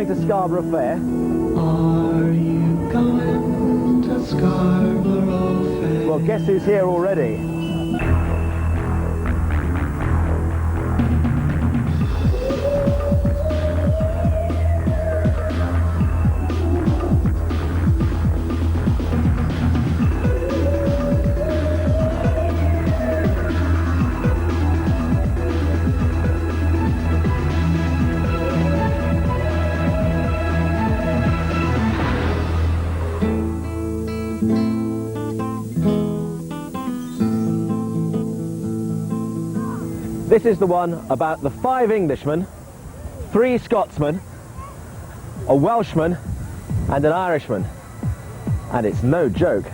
going to Scarborough Fair? Are you coming to Scarborough Fair? Well, guess who's here already? This is the one about the 5 Englishmen, 3 Scotsmen, a Welshman and an Irishman. And it's no joke.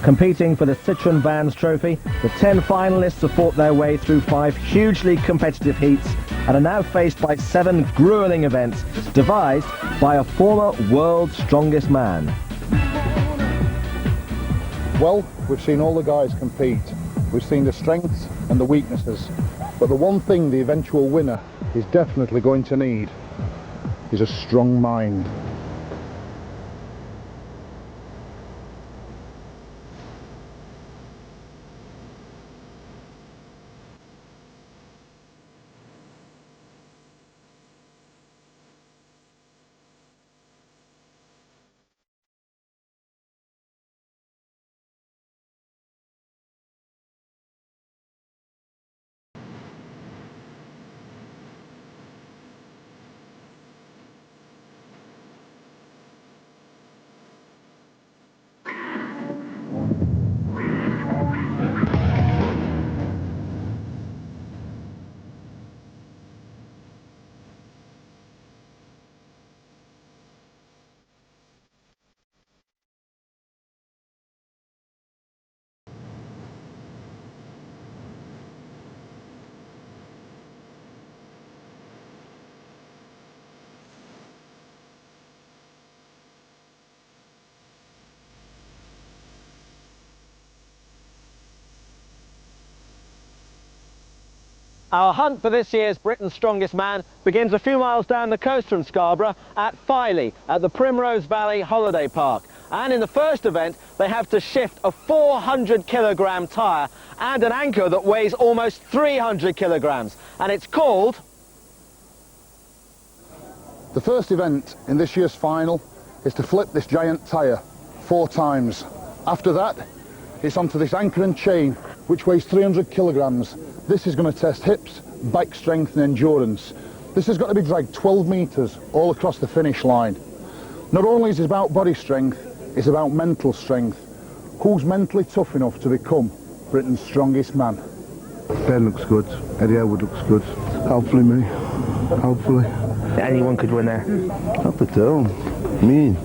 Competing for the Citroën Vans Trophy, the 10 finalists have fought their way through 5 hugely competitive heats and are now faced by 7 gruelling events devised by a former world's strongest man. Well, we've seen all the guys compete. We've seen the strengths and the weaknesses, but the one thing the eventual winner is definitely going to need is a strong mind. Our hunt for this year's Britain's Strongest Man begins a few miles down the coast from Scarborough at Filey at the Primrose Valley Holiday Park. And in the first event, they have to shift a 400 kilogram tyre and an anchor that weighs almost 300 kilograms. And it's called... The first event in this year's final is to flip this giant tyre 4 times. After that, it's onto this anchor and chain, which weighs 300 kilograms. This is going to test hips, bike strength and endurance. This has got to be dragged 12 metres all across the finish line. Not only is it about body strength, it's about mental strength. Who's mentally tough enough to become Britain's strongest man? Ben looks good, Eddie Elwood looks good. Hopefully me, hopefully. Anyone could win there. Up and down. Me.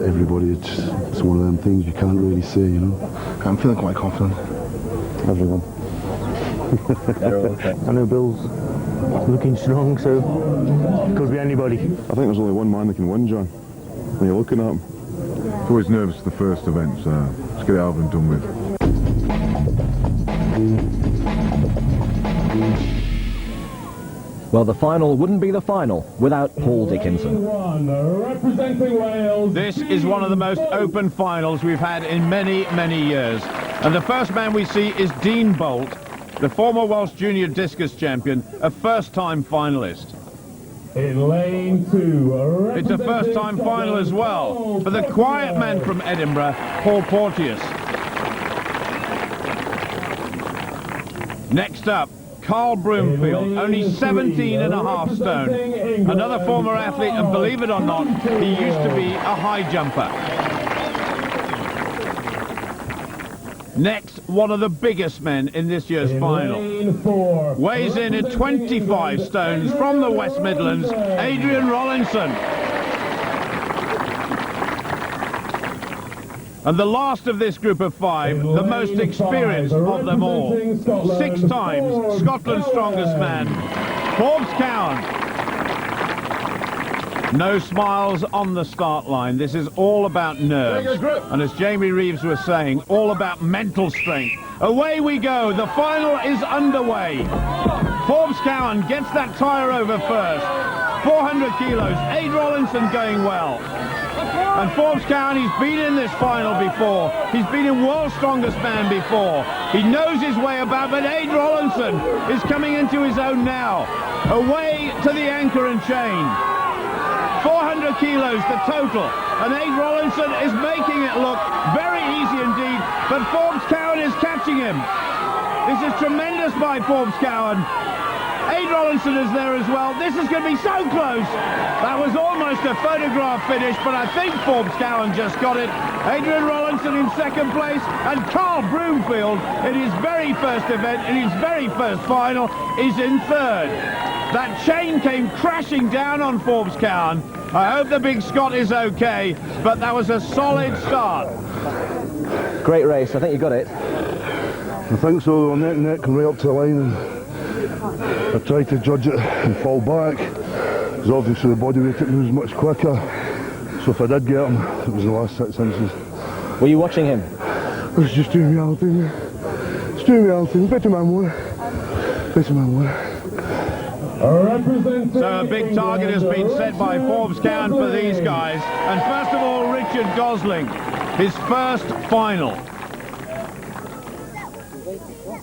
Everybody, it's one of them things you can't really say, you know. I'm feeling quite confident. Everyone. Okay. I know Bill's looking strong, so could be anybody. I think there's only one man that can win, John, when you're looking at him. It's always nervous the first event, so let's get it over and done with. Well, the final wouldn't be the final without Paul Dickinson. Representing Wales. This is one of the most open finals we've had in many, many years. And the first man we see is Dean Bolt, the former Welsh junior discus champion, a first-time finalist. In lane 2. It's a first-time final as well for the quiet man from Edinburgh, Paul Porteous. Next up, Carl Broomfield, only 17 and a half stone. Another former athlete, and believe it or not, he used to be a high jumper. Next, one of the biggest men in this year's final. Weighs in at 25 stones from the West Midlands, Adrian Rollinson. And the last of this group of 5, the most experienced of them all. 6 times Scotland's strongest man, Forbes Cowan. No smiles on the start line. This is all about nerves. And as Jamie Reeves was saying, all about mental strength. Away we go. The final is underway. Forbes Cowan gets that tyre over first. 400 kilos, Aid Rollinson going well. And Forbes Cowan, he's been in this final before. He's been in World's Strongest Man before. He knows his way about, but Aid Rollinson is coming into his own now. Away to the anchor and chain. 400 kilos the total. And Aid Rollinson is making it look very easy indeed, but Forbes Cowan is catching him. This is tremendous by Forbes Cowan. Aid Rollinson is there as well. This is going to be so close. That was almost a photograph finish, but I think Forbes Cowan just got it. Adrian Rollinson in second place, and Carl Broomfield, in his very first event, in his very first final, is in third. That chain came crashing down on Forbes Cowan. I hope the big Scot is okay, but that was a solid start. Great race, I think you got it. I think so. They were neck and neck and right up to the line, and I tried to judge it and fall back, because obviously the body weight it moves much quicker. So if I did get him, it was the last 6 inches. Were you watching him? I was just doing reality. Just doing reality. Better man more. Better man more. So a big target has been set by Forbes Cowan for these guys. And first of all, Richard Gosling, his first final.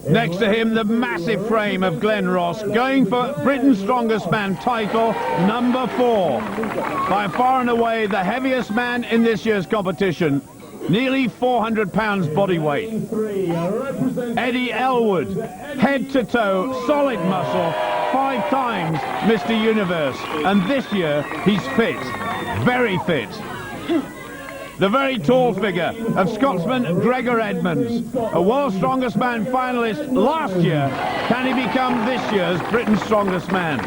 Next to him, the massive frame of Glenn Ross, going for Britain's Strongest Man title, number 4. By far and away the heaviest man in this year's competition. Nearly 400 pounds body weight. Eddie Elwood, head to toe, solid muscle, 5 times Mr. Universe. And this year, he's fit, very fit. The very tall figure of Scotsman Gregor Edmonds, a World's Strongest Man finalist last year. Can he become this year's Britain's Strongest Man?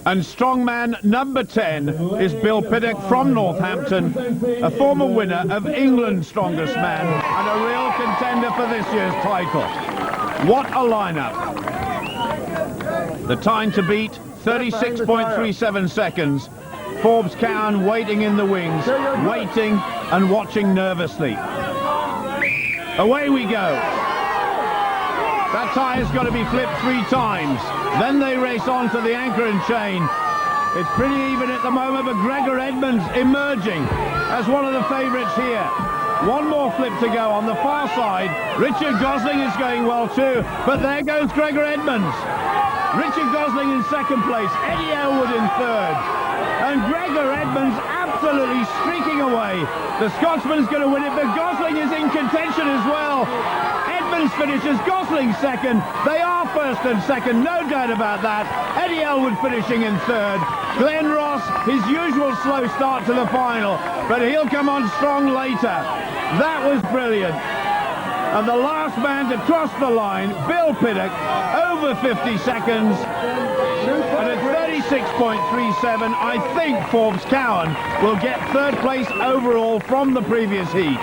And strongman number 10 is Bill Pittuck from Northampton, a former winner of England's Strongest Man and a real contender for this year's title. What a lineup. The time to beat, 36.37 seconds. Forbes Cowan waiting in the wings, waiting and watching nervously. Away we go. That tyre's got to be flipped 3 times. Then they race on to the anchor and chain. It's pretty even at the moment, but Gregor Edmonds emerging as one of the favourites here. One more flip to go on the far side. Richard Gosling is going well too, but there goes Gregor Edmonds. Richard Gosling in second place, Eddie Elwood in third. And Gregor Edmonds absolutely streaking away. The Scotsman's going to win it, but Gosling is in contention as well. Edmonds finishes, Gosling second. They are first and second, no doubt about that. Eddie Elwood finishing in third. Glenn Ross, his usual slow start to the final, but he'll come on strong later. That was brilliant. And the last man to cross the line, Bill Pittuck, over 50 seconds. And at 36.37, I think Forbes Cowan will get third place overall from the previous heat.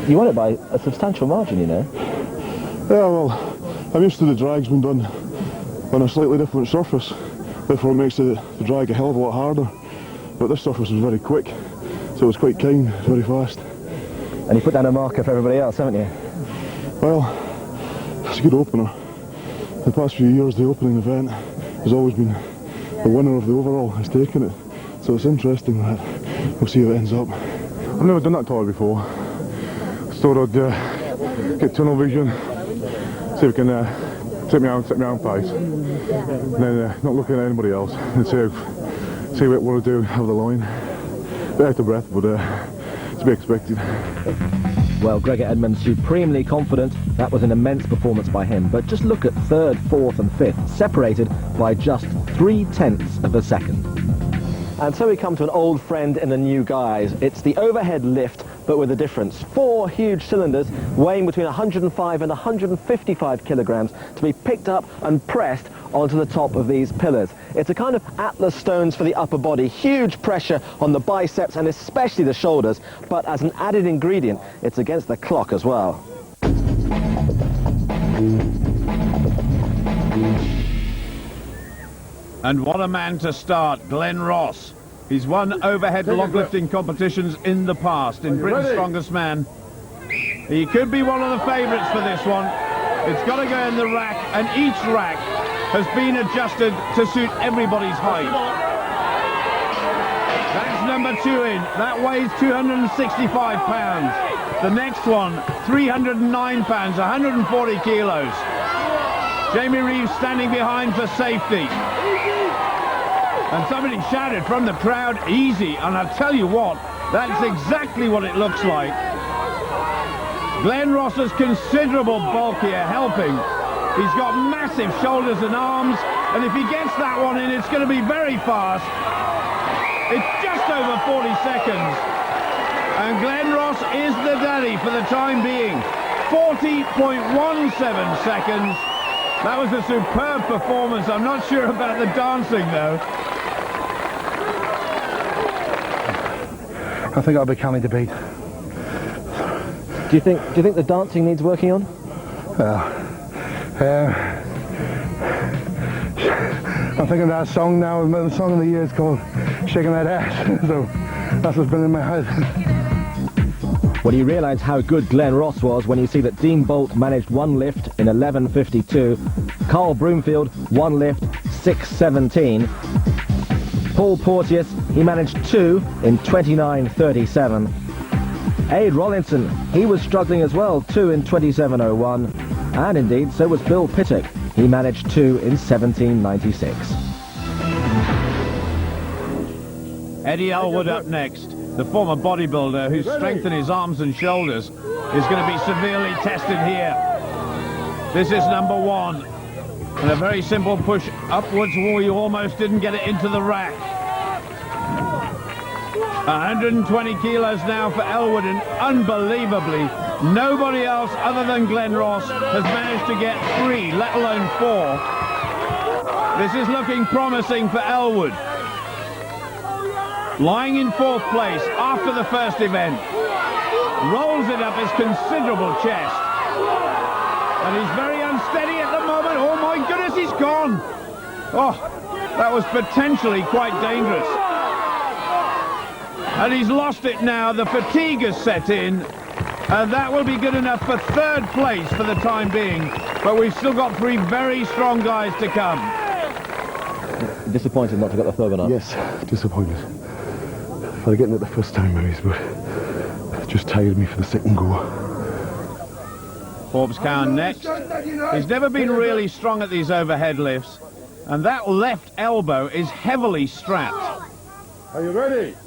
You won it by a substantial margin, you know. Yeah, well, I'm used to the drags being done on a slightly different surface. Therefore it makes the drag a hell of a lot harder. But this surface was very quick, so it was quite kind, very fast. And you put down a marker for everybody else, haven't you? Well, it's a good opener. The past few years, the opening event has always been the winner of the overall has taken it. So it's interesting that we'll see how it ends up. I've never done that tire before. I thought I'd get tunnel vision, see if we can take my own pace, and then not looking at anybody else, and see what we'll do out of the line. A bit out of breath, but it's to be expected. Well, Gregor Edmonds supremely confident. That was an immense performance by him. But just look at third, fourth and fifth, separated by just 0.3 of a second. And so we come to an old friend in the new guys. It's the overhead lift, but with a difference. 4 huge cylinders weighing between 105 and 155 kilograms to be picked up and pressed onto the top of these pillars. It's a kind of Atlas stones for the upper body. Huge pressure on the biceps and especially the shoulders. But as an added ingredient, it's against the clock as well. And what a man to start, Glenn Ross. He's won overhead loglifting competitions in the past, in Britain's Strongest Man. He could be one of the favourites for this one. It's got to go in the rack, and each rack has been adjusted to suit everybody's height. That's number 2 in. That weighs 265 pounds. The next one, 309 pounds, 140 kilos. Jamie Reeves standing behind for safety. And somebody shouted from the crowd, easy. And I'll tell you what, that's exactly what it looks like. Glenn Ross's considerable bulk here helping. He's got massive shoulders and arms, and if he gets that one in, it's going to be very fast. It's just over 40 seconds. And Glenn Ross is the daddy for the time being. 40.17 seconds. That was a superb performance. I'm not sure about the dancing, though. I think I'll be canny to beat. Do you think the dancing needs working on? I'm thinking of that song now. The song of the year is called Shaking That Ass. So that's what's been in my head. When you realise how good Glenn Ross was when you see that Dean Bolt managed 1 lift in 11.52, Carl Broomfield 1 lift 6.17, Paul Porteous, he managed 2 in 29.37. Aid Rollinson, he was struggling as well, 2 in 27.01, and indeed so was Bill Pittuck, he managed 2 in 17.96. Eddie Elwood up next. The former bodybuilder whose strength in his arms and shoulders is going to be severely tested here. This is number 1. And a very simple push upwards where you almost didn't get it into the rack. 120 kilos now for Elwood, and unbelievably, nobody else other than Glenn Ross has managed to get 3, let alone 4. This is looking promising for Elwood. Lying in 4th place after the first event. Rolls it up his considerable chest. And he's very unsteady at the moment. Oh my goodness, he's gone. Oh, that was potentially quite dangerous. And he's lost it now. The fatigue has set in. And that will be good enough for 3rd place for the time being. But we've still got 3 very strong guys to come. Disappointed not to get the 3rd one up? Yes, disappointed. I'd getting it the first time maybe, but it just tired me for the second go. Forbes Cowan next. He's never been really strong at these overhead lifts, and that left elbow is heavily strapped. Are you ready?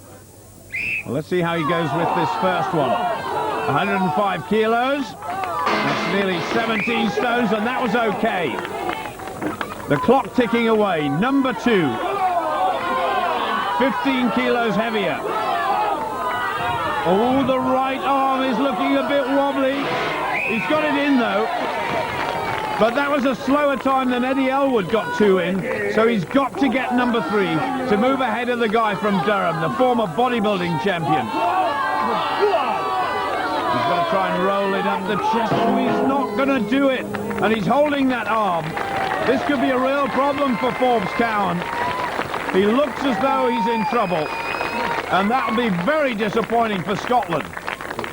Well, let's see how he goes with this first one. 105 kilos. That's nearly 17 stones, and that was okay. The clock ticking away. Number 2. 15 kilos heavier. Oh, the right arm is looking a bit wobbly. He's got it in, though. But that was a slower time than Eddie Elwood got 2 in, so he's got to get number 3 to move ahead of the guy from Durham, the former bodybuilding champion. He's got to try and roll it up the chest. Oh, he's not going to do it. And he's holding that arm. This could be a real problem for Forbes Cowan. He looks as though he's in trouble, and that'll be very disappointing for Scotland.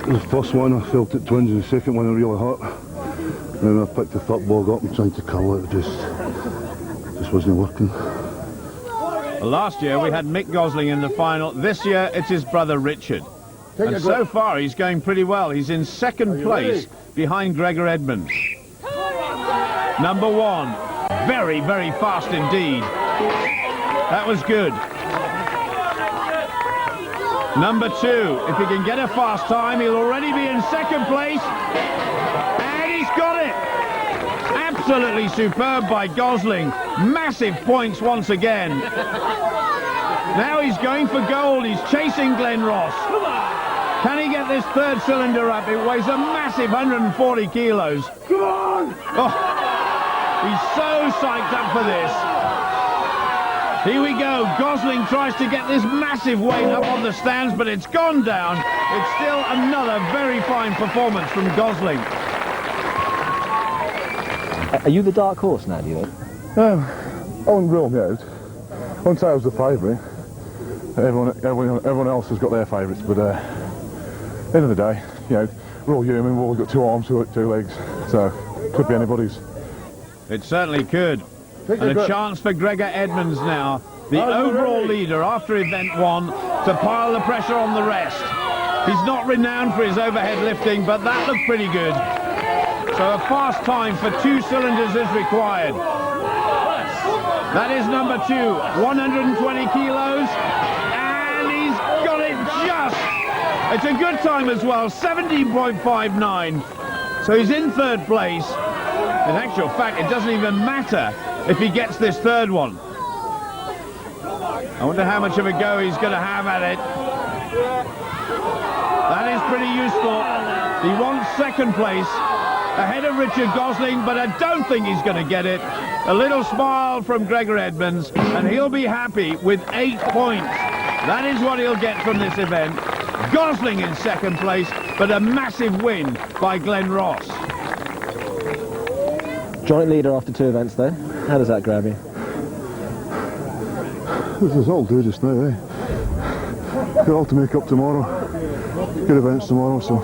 The first one I felt it twinge, and the second one I really hurt. And then I picked the 3rd log up and tried to curl it. It just wasn't working. Last year we had Mick Gosling in the final. This year it's his brother Richard. And so far he's going pretty well. He's in 2nd place behind Gregor Edmonds. Number 1. Very, very fast indeed. That was good. Number 2, if he can get a fast time, he'll already be in 2nd place. And he's got it. Absolutely superb by Gosling. Massive points once again. Now he's going for gold. He's chasing Glenn Ross. Can he get this 3rd cylinder up? It weighs a massive 140 kilos. Come on! Oh, he's so psyched up for this. Here we go. Gosling tries to get this massive weight up on the stands, but it's gone down. It's still another very fine performance from Gosling. Are you the dark horse now, do you think? I wouldn't rule me out. I wouldn't say I was the favourite. Everyone else has got their favourites, but at the end of the day, you know, we're all human. We've all got 2 arms, 2 legs, so could be anybody's. It certainly could. And a chance for Gregor Edmonds now, the overall leader after event 1, to pile the pressure on the rest. He's not renowned for his overhead lifting, but that looked pretty good. So a fast time for 2 cylinders is required. That is number 2, 120 kilos, and he's got it just. It's a good time as well, 17.59. So he's in 3rd place. In actual fact, it doesn't even matter if he gets this 3rd one. I wonder how much of a go he's going to have at it. That is pretty useful. He wants 2nd place, ahead of Richard Gosling, but I don't think he's going to get it. A little smile from Gregor Edmonds, and he'll be happy with 8 points. That is what he'll get from this event. Gosling in 2nd place, but a massive win by Glenn Ross. Joint leader after 2 events, though. How does that grab you? This is all do just now, eh? Got all to make up tomorrow. Good events tomorrow, so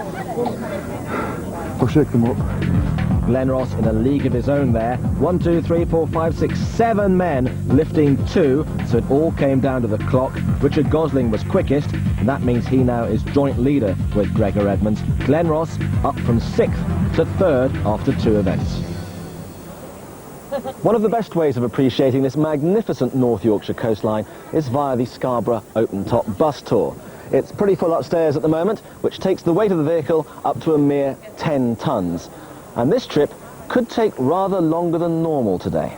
I'll shake them up. Glenn Ross in a league of his own there. 1, 2, 3, 4, 5, 6, 7 men lifting 2, so it all came down to the clock. Richard Gosling was quickest, and that means he now is joint leader with Gregor Edmonds. Glenn Ross up from 6th to 3rd after 2 events. One of the best ways of appreciating this magnificent North Yorkshire coastline is via the Scarborough open-top bus tour. It's pretty full upstairs at the moment, which takes the weight of the vehicle up to a mere 10 tonnes. And this trip could take rather longer than normal today.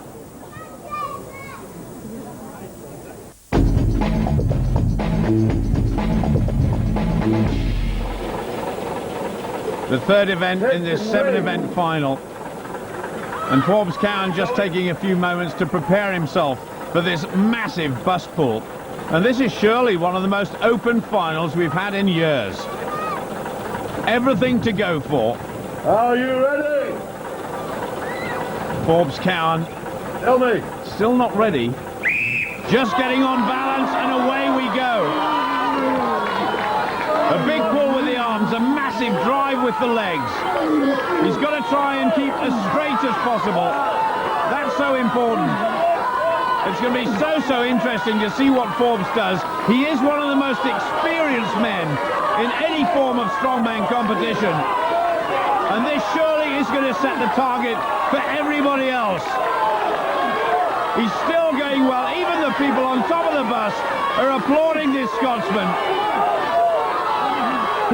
The 3rd event in this 7-event final. And Forbes Cowan just taking a few moments to prepare himself for this massive bus pull. And this is surely one of the most open finals we've had in years. Everything to go for. Are you ready? Forbes Cowan. Tell me. Still not ready. Just getting on balance, and away we go. A big pull with the arms, a massive drive with the legs. He's got to try and keep as straight as possible. That's so important. It's going to be so interesting to see what Forbes does. He is one of the most experienced men in any form of strongman competition. And this surely is going to set the target for everybody else. He's still going well. Even the people on top of the bus are applauding this Scotsman.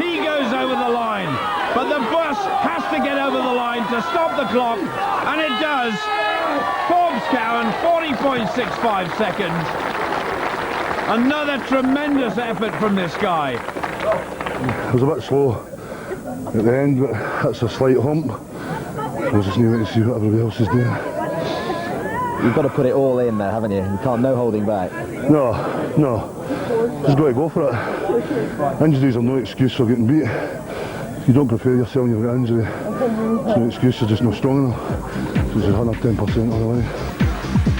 He goes over the line, but the bus has to get over the line to stop the clock, and it does. Forbes Cowan, 40.65 seconds. Another tremendous effort from this guy. It was a bit slow at the end, but that's a slight hump. I just need to see what everybody else is doing. You've got to put it all in there, haven't you? You can't, no holding back. No. Just got to go for it. Injuries are no excuse for getting beat. If you don't prepare yourself and you've got an injury, it's no excuse, you're just not strong enough. So you're 110% on the way.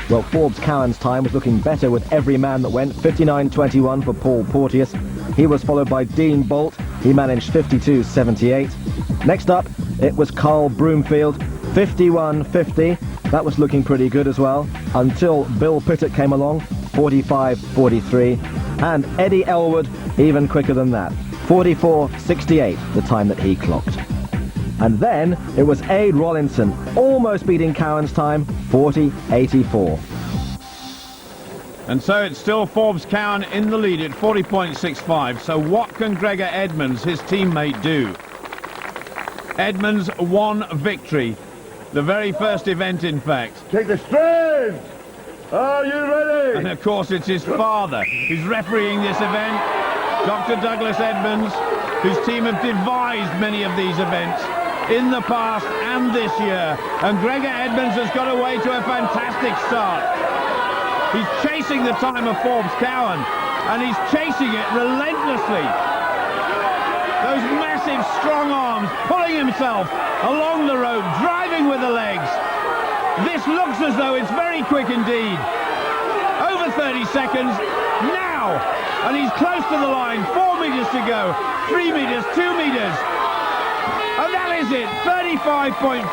Well, Forbes Cowan's time was looking better with every man that went. 59.21 for Paul Porteous. He was followed by Dean Bolt. He managed 52.78. Next up, it was Carl Broomfield, 51.50. That was looking pretty good as well, until Bill Pittuck came along, 45.43. And Eddie Elwood, even quicker than that, 44.68, the time that he clocked. And then it was Aid Rollinson, almost beating Cowan's time, 40.84. And so it's still Forbes Cowan in the lead at 40.65. So what can Gregor Edmonds, his teammate, do? Edmonds won victory. The very first event, in fact. Take the strain. Are you ready? And of course it's his father who's refereeing this event, Dr. Douglas Edmonds, whose team have devised many of these events in the past and this year. And Gregor Edmonds has got away to a fantastic start. He's chasing the time of Forbes Cowan, and he's chasing it relentlessly. Those massive strong arms, pulling himself along the rope, driving with the legs. This looks as though it's very quick indeed. Over 30 seconds now, and he's close to the line. 4 meters to go, 3 meters, 2 meters. And that is it, 35.59.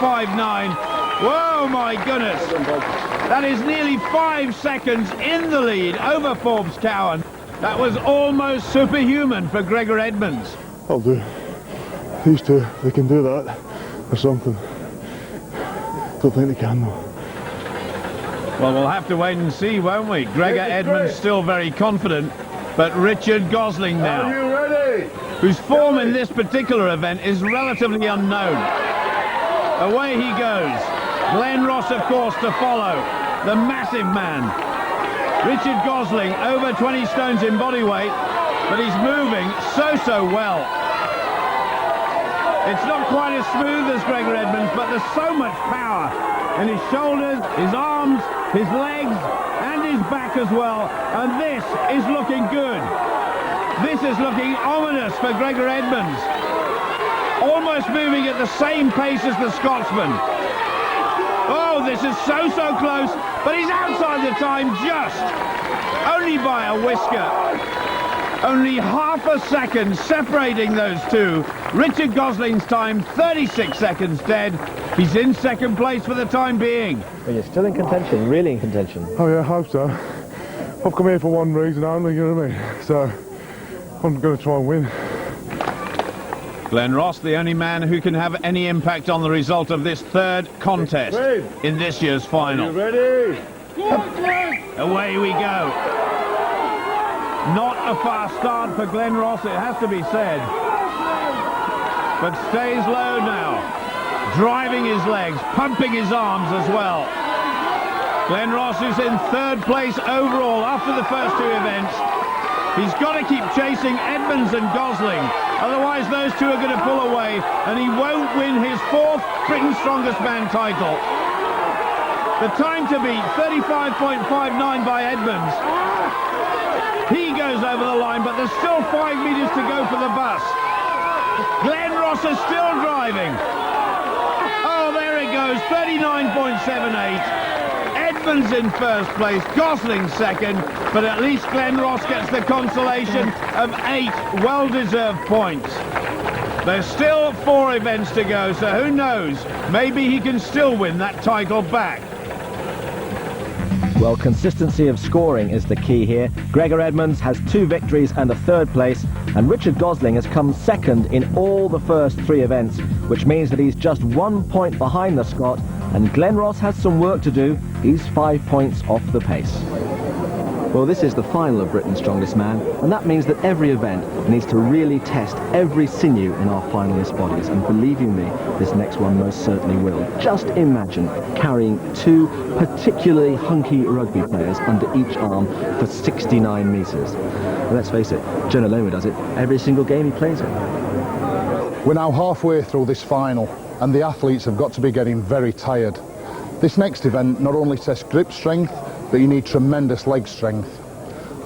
Whoa, my goodness. That is nearly 5 seconds in the lead over Forbes Cowan. That was almost superhuman for Gregor Edmonds. I'll do. These two, they can do that or something. Don't think they can though. Well, we'll have to wait and see, won't we? Gregor Edmonds still very confident, but Richard Gosling now, Are you ready? whose form in this particular event is relatively unknown. Away he goes. Glenn Ross, of course, to follow. The massive man. Richard Gosling, over 20 stones in body weight, but he's moving so well. It's not quite as smooth as Gregor Edmonds, but there's so much power in his shoulders, his arms, his legs, and his back as well. And this is looking good. This is looking ominous for Gregor Edmonds. Almost moving at the same pace as the Scotsman. Oh, this is so close, but he's outside the time just. Only by a whisker. Only half a second separating those two. Richard Gosling's time, 36 seconds dead. He's in second place for the time being. Well, you're still in contention, really in contention. Oh yeah, I hope so. I've come here for one reason only, you know what I mean? So, I'm going to try and win. Glenn Ross, the only man who can have any impact on the result of this third contest in this year's final. Are you ready? Away we go. Not a fast start for Glenn Ross, it has to be said. But stays low now. Driving his legs, pumping his arms as well. Glenn Ross is in third place overall after the first two events. He's got to keep chasing Edmonds and Gosling. Otherwise those two are going to pull away and he won't win his fourth Britain's Strongest Man title. The time to beat, 35.59 by Edmonds. He goes over the line, but there's still 5 meters to go for the bus. Glenn Ross is still driving. Oh, there it goes, 39.78. Edmonds in first place, Gosling second, but at least Glenn Ross gets the consolation of 8 well-deserved points. There's still 4 events to go, so who knows? Maybe he can still win that title back. Well, consistency of scoring is the key here. Gregor Edmonds has 2 victories and a third place, and Richard Gosling has come second in all the first 3 events, which means that he's just 1 point behind the Scot, and Glenn Ross has some work to do. He's 5 points off the pace. Well, this is the final of Britain's Strongest Man, and that means that every event needs to really test every sinew in our finalist bodies, and believe you me, this next one most certainly will. Just imagine carrying 2 particularly hunky rugby players under each arm for 69 metres. Well, let's face it, Jonah Lomu does it every single game he plays it. We're now halfway through this final, and the athletes have got to be getting very tired. This next event not only tests grip strength, but you need tremendous leg strength.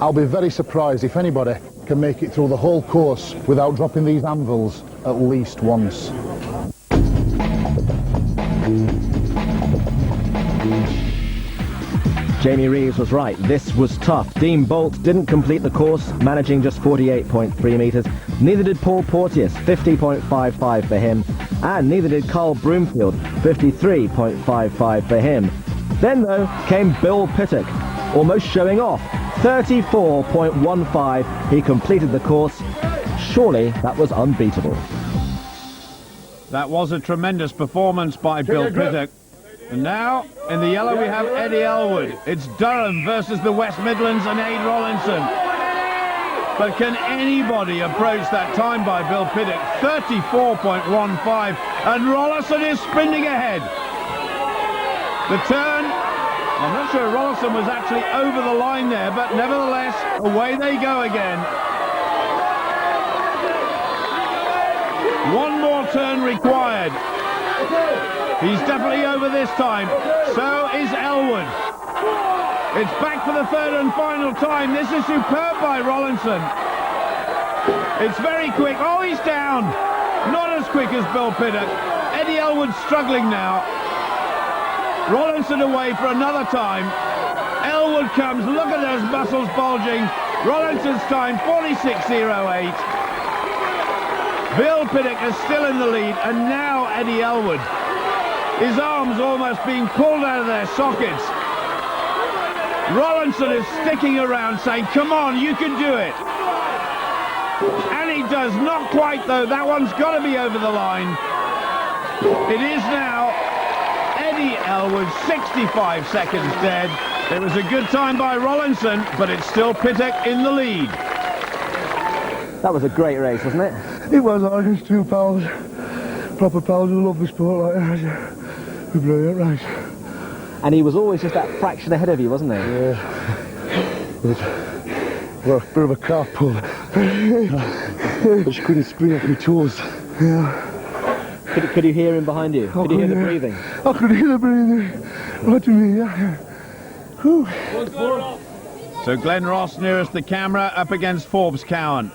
I'll be very surprised if anybody can make it through the whole course without dropping these anvils at least once. Jamie Reeves was right, this was tough. Dean Bolt didn't complete the course, managing just 48.3 metres. Neither did Paul Porteous, 50.55 for him. And neither did Carl Broomfield, 53.55 for him. Then, though, came Bill Pittuck, almost showing off, 34.15. He completed the course. Surely that was unbeatable. That was a tremendous performance by Bill Pittuck. And now, in the yellow, we have Eddie Elwood. It's Durham versus the West Midlands and Aid Rollinson. But can anybody approach that time by Bill Pittuck? 34.15. And Rollinson is sprinting ahead. The turn, I'm not sure Rollinson was actually over the line there, but nevertheless, away they go again. One more turn required. He's definitely over this time. So is Elwood. It's back for the third and final time. This is superb by Rollinson. It's very quick. Oh, he's down. Not as quick as Bill Pittuck. Eddie Elwood struggling now. Rollinson away for another time. Elwood comes. Look at those muscles bulging. Rollinson's time, 46.08. Bill Pittuck is still in the lead, and now Eddie Elwood. His arms almost being pulled out of their sockets. Rollinson is sticking around saying, come on, you can do it. And he does, not quite though. That one's got to be over the line. It is now Eddie Elwood, 65 seconds dead. It was a good time by Rollinson, but it's still Pittuck in the lead. That was a great race, wasn't it? It was like it's 2 pals, proper pals who love the sport like that. It was a brilliant race. And he was always just that fraction ahead of you, wasn't he? Yeah. Well, a bit of a calf pull. But she couldn't spring off my toes. Yeah. Could you hear him behind you? Could you hear the breathing? I could hear the breathing. What do you mean? Yeah. Whew. So Glenn Ross nearest the camera up against Forbes Cowan.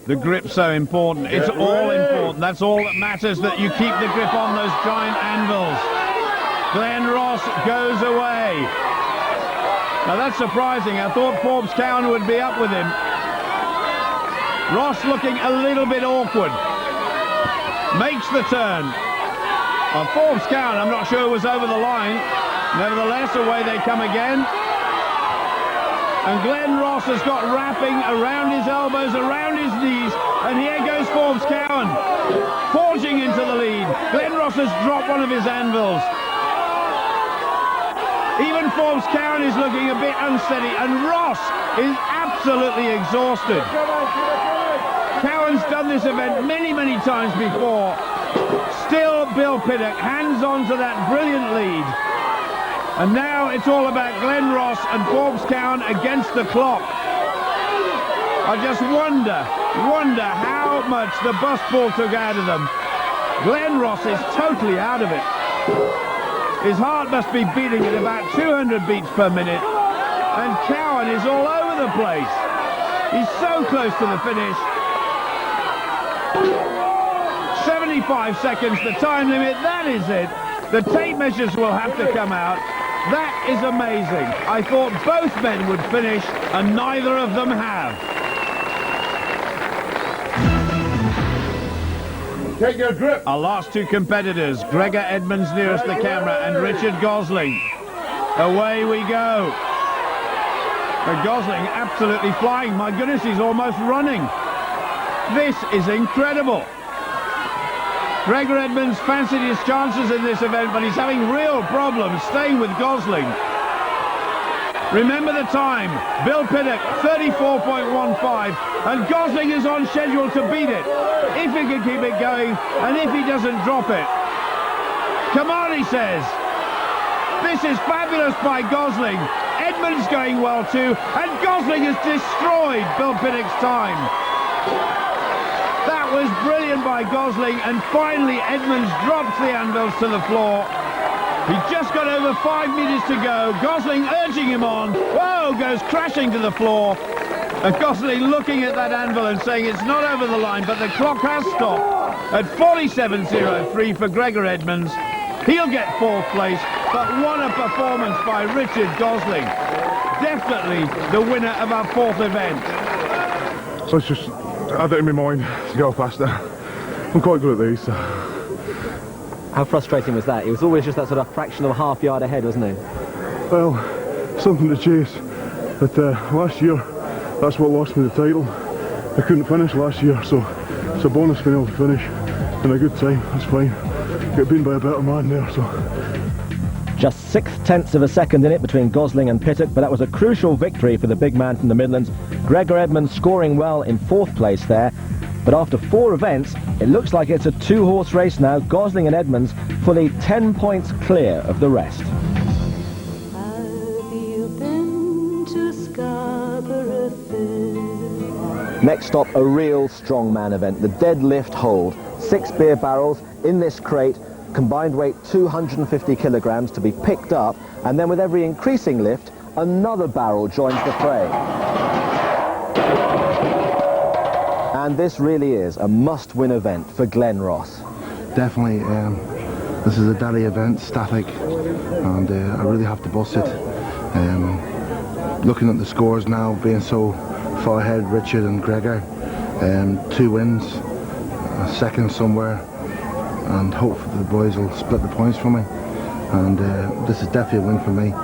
The grip's so important. It's all important. That's all that matters, that you keep the grip on those giant anvils. Glenn Ross goes away. Now that's surprising. I thought Forbes Cowan would be up with him. Ross looking a little bit awkward. Makes the turn. Forbes Cowan, I'm not sure, was over the line. Nevertheless, away they come again. And Glenn Ross has got wrapping around his elbows, around his knees, and here goes Forbes Cowan, forging into the lead. Glenn Ross has dropped one of his anvils. Even Forbes Cowan is looking a bit unsteady, and Ross is absolutely exhausted. Cowan's done this event many, many times before. Still Bill Pittuck hangs on to that brilliant lead. And now it's all about Glenn Ross and Forbes Cowan against the clock. I just wonder how much the bus ball took out of them. Glenn Ross is totally out of it. His heart must be beating at about 200 beats per minute. And Cowan is all over the place. He's so close to the finish. 75 seconds, the time limit, that is it. The tape measures will have to come out. That is amazing. I thought both men would finish, and neither of them have. Take your grip. Our last two competitors, Gregor Edmonds nearest the camera and Richard Gosling. Away we go. Gosling absolutely flying. My goodness, he's almost running. This is incredible. Gregor Edmonds fancied his chances in this event, but he's having real problems staying with Gosling. Remember the time, Bill Pittuck 34.15, and Gosling is on schedule to beat it, if he can keep it going, and if he doesn't drop it. Come on, he says. This is fabulous by Gosling. Edmonds going well too, and Gosling has destroyed Bill Pittuck's time. That was brilliant by Gosling, and finally Edmonds drops the anvils to the floor. He just got over 5 meters to go. Gosling urging him on. Whoa, goes crashing to the floor. And Gosling looking at that anvil and saying it's not over the line, but the clock has stopped at 47.03 for Gregor Edmonds. He'll get 4th place, but what a performance by Richard Gosling. Definitely the winner of our 4th event. So it's just, I had it in my mind to go faster. I'm quite good at these. So. How frustrating was that? It was always just that sort of fraction of a half yard ahead, wasn't it? Well, something to chase. But last year, that's what lost me the title. I couldn't finish last year, so it's a bonus being able to finish in a good time. That's fine. Get beaten by a better man there, so. Just 6/10 of a second in it between Gosling and Pittuck, but that was a crucial victory for the big man from the Midlands. Gregor Edmonds scoring well in 4th place there. But after 4 events, it looks like it's a 2-horse race now. Gosling and Edmonds fully 10 points clear of the rest. Have you been to Scarborough Fair? Next stop, a real strongman event, the deadlift hold. 6 beer barrels in this crate, combined weight 250 kilograms to be picked up, and then with every increasing lift, another barrel joins the fray. And this really is a must-win event for Glenn Ross. Definitely, this is a daily event, static, and I really have to bust it. Looking at the scores now, being so far ahead, Richard and Gregor, 2 wins, a second somewhere. and hope the boys will split the points for me. And this is definitely a win for me.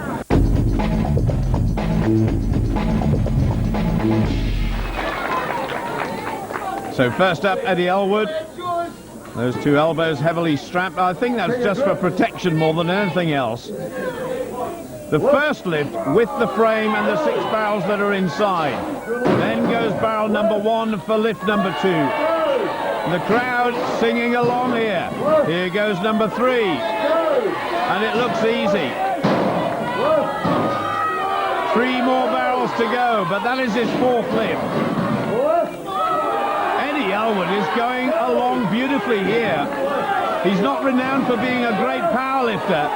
So first up, Eddie Elwood. Those two elbows heavily strapped. I think that's just for protection more than anything else. The first lift with the frame and the 6 barrels that are inside. Then goes barrel number 1 for lift number 2. The crowd singing along here. Here goes number 3. And it looks easy. 3 more barrels to go, but that is his 4th lift. Eddie Elwood is going along beautifully here. He's not renowned for being a great power lifter,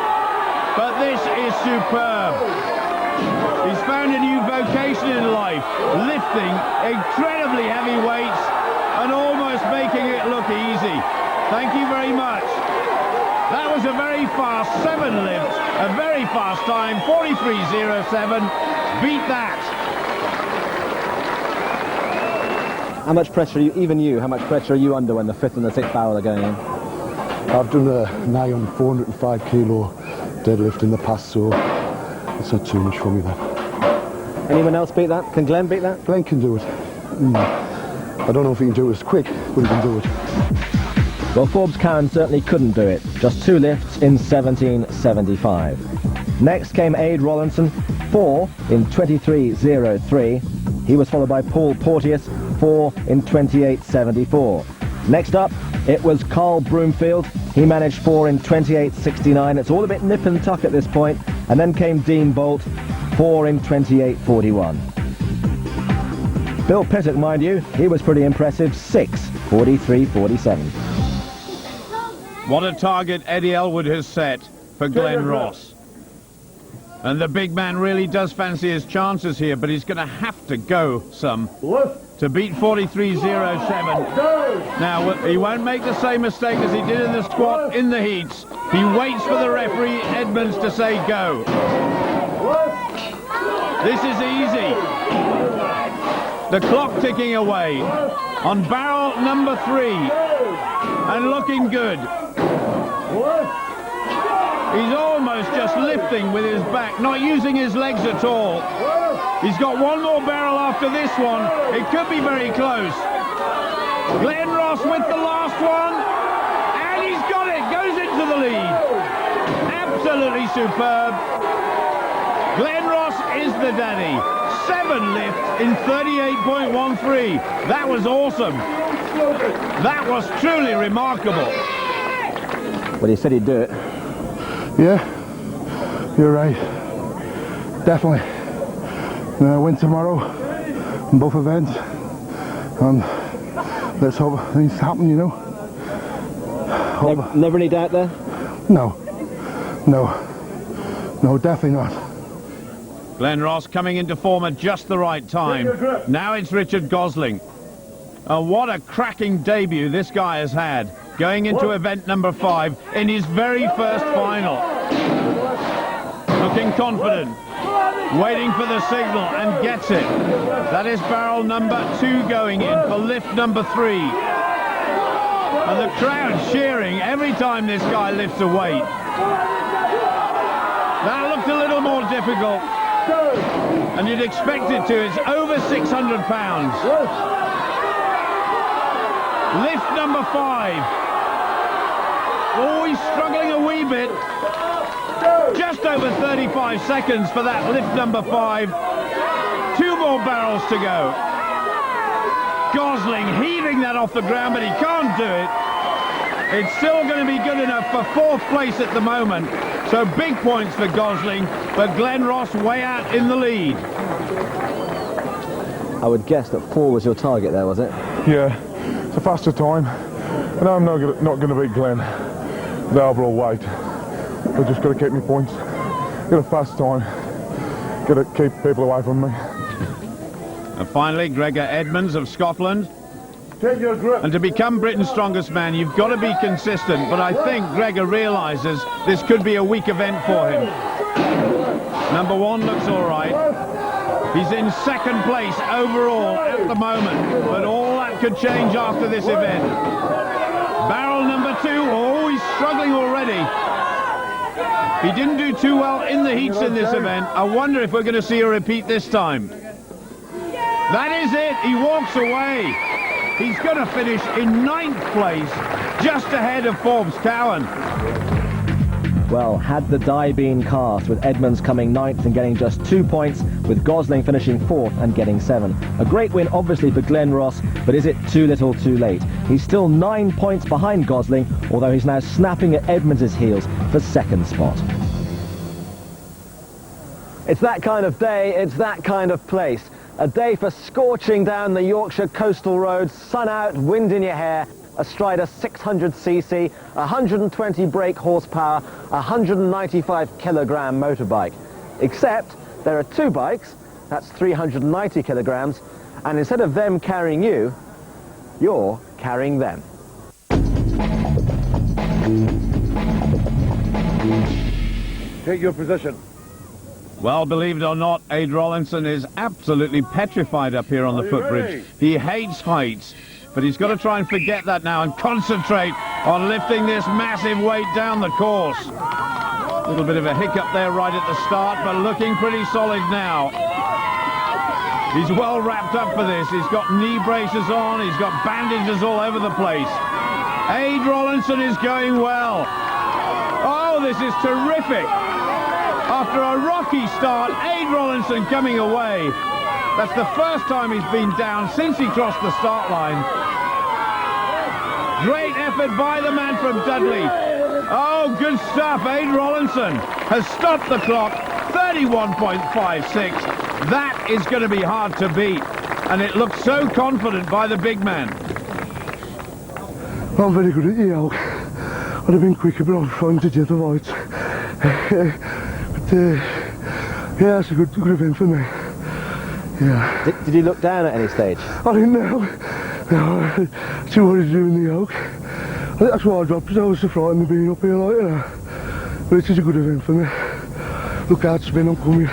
but this is superb. He's found a new vocation in life, lifting incredibly heavy weights and almost making it look easy. Thank you very much. That was a very fast 7 lifts, a very fast time, 43.07. Beat that. How much pressure are you, even you, how much pressure are you under when the 5th and the 6th barrel are going in? I've done a nigh on 405 kilo deadlift in the past, so it's not too much for me then. Anyone else beat that? Can Glenn beat that? Glenn can do it. I don't know if he can do it as quick, but he can do it. Well, Forbes Cowan certainly couldn't do it. Just 2 lifts in 17.75. Next came Aid Rollinson, 4 in 23.03. He was followed by Paul Porteous, 4 in 28.74. Next up, it was Carl Broomfield. He managed 4 in 28.69. It's all a bit nip and tuck at this point. And then came Dean Bolt, 4 in 28.41. Bill Pittuck, mind you, he was pretty impressive, 6, 43.47. What a target Eddie Elwood has set for Glenn Ross. And the big man really does fancy his chances here, but he's going to have to go some to beat 43.07. Now, he won't make the same mistake as he did in the squat in the heats. He waits for the referee, Edmonds, to say go. This is easy. The clock ticking away on barrel number 3 and looking good. He's almost just lifting with his back, not using his legs at all. He's got 1 more barrel after this one. It could be very close. Glenn Ross with the last one, and he's got it, goes into the lead. Absolutely superb. Glenn Ross is the daddy. 7 lifts in 38.13. That was awesome. That was truly remarkable. Well, he said he'd do it. Yeah, you're right. Definitely. Win tomorrow in both events. And let's hope things happen, you know. Never any doubt there? No, definitely not. Glenn Ross coming into form at just the right time. Now it's Richard Gosling. What a cracking debut this guy has had, going into event number 5 in his very first final. Looking confident, waiting for the signal, and gets it. That is barrel number 2 going in for lift number 3. And the crowd cheering every time this guy lifts a weight. That looked a little more difficult, and you'd expect it to. It's over 600 pounds. Lift number 5. Oh, he's struggling a wee bit. Just over 35 seconds for that lift number 5. 2 more barrels to go. Gosling heaving that off the ground, but he can't do it. It's still going to be good enough for 4th place at the moment. So big points for Gosling, but Glenn Ross way out in the lead. I would guess that 4 was your target there, was it? Yeah, it's a faster time. And I'm not going to beat Glenn. The overall weight. I've just got to keep my points. Get a fast time. Got to keep people away from me. And finally, Gregor Edmonds of Scotland. And to become Britain's strongest man, you've got to be consistent. But I think Gregor realises this could be a weak event for him. Number 1 looks all right. He's in 2nd place overall at the moment. But all that could change after this event. Barrel number 2, oh, struggling already. He didn't do too well in the heats in this event. I wonder if we're going to see a repeat this time. That is it. He walks away. He's going to finish in 9th place, just ahead of Forbes Cowan. Well, had the die been cast, with Edmonds coming 9th and getting just 2 points, with Gosling finishing 4th and getting 7. A great win, obviously, for Glenn Ross, but is it too little too late? He's still 9 points behind Gosling, although he's now snapping at Edmonds' heels for 2nd spot. It's that kind of day, it's that kind of place. A day for scorching down the Yorkshire coastal roads, sun out, wind in your hair, astride a 600cc, 120 brake horsepower, 195 kilogram motorbike. Except there are 2 bikes, that's 390 kilograms, and instead of them carrying you, you're carrying them. Take your position. Well, believe it or not, Aid Rollinson is absolutely petrified up here on the footbridge. He hates heights, but he's got to try and forget that now and concentrate on lifting this massive weight down the course. A little bit of a hiccup there right at the start, but looking pretty solid now. He's well wrapped up for this. He's got knee braces on, he's got bandages all over the place. Aid Rollinson is going well. Oh, this is terrific. After a rocky start, Aid Rollinson coming away. That's the first time he's been down since he crossed the start line. Great effort by the man from Dudley. Oh, good stuff. Aid Rollinson has stopped the clock. 31.56. That is going to be hard to beat. And it looks so confident by the big man. I'm very good at the yoke. I'd have been quicker, but I'm trying to get the white. Yeah, it's a good event for me. Yeah. Did you look down at any stage? I didn't know. No, I too worried to do in the yoke. I think that's why I dropped, because I was so frightened of being up here like that. But it is a good event for me. Look out, spin, I'm coming.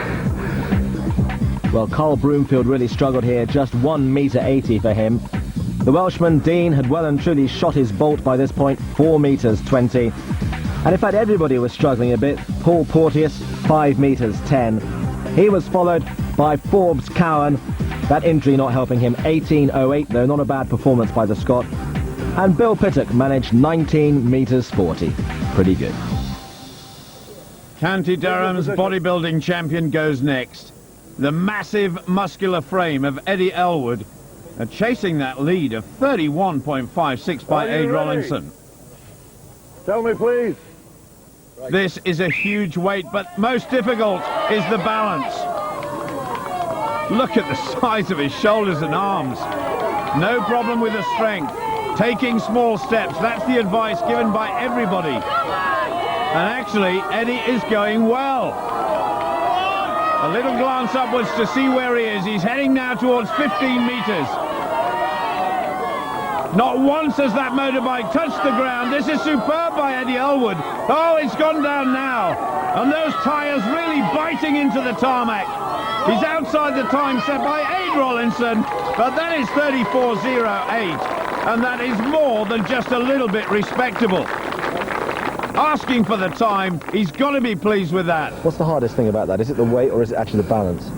Well, Carl Broomfield really struggled here, just 1 metre 80 for him. The Welshman, Dean, had well and truly shot his bolt by this point, 4 metres 20. And in fact, everybody was struggling a bit. Paul Porteous, 5 metres 10. He was followed by Forbes Cowan. That injury not helping him, 18.08, though not a bad performance by the Scot. And Bill Pittuck managed 19 metres 40. Pretty good. County Durham's bodybuilding champion goes next. The massive muscular frame of Eddie Elwood chasing that lead of 31.56 by Aid Rollinson. Tell me, please. This is a huge weight, but most difficult is the balance. Look at the size of his shoulders and arms. No problem with the strength. Taking small steps, that's the advice given by everybody. And actually, Eddie is going well. A little glance upwards to see where he is. He's heading now towards 15 metres. Not once has that motorbike touched the ground. This is superb by Eddie Elwood. Oh, it's gone down now. And those tyres really biting into the tarmac. He's outside the time set by Aid Rollinson, but that is 34.08. And that is more than just a little bit respectable. Asking for the time, he's got to be pleased with that. What's the hardest thing about that? Is it the weight or is it actually the balance?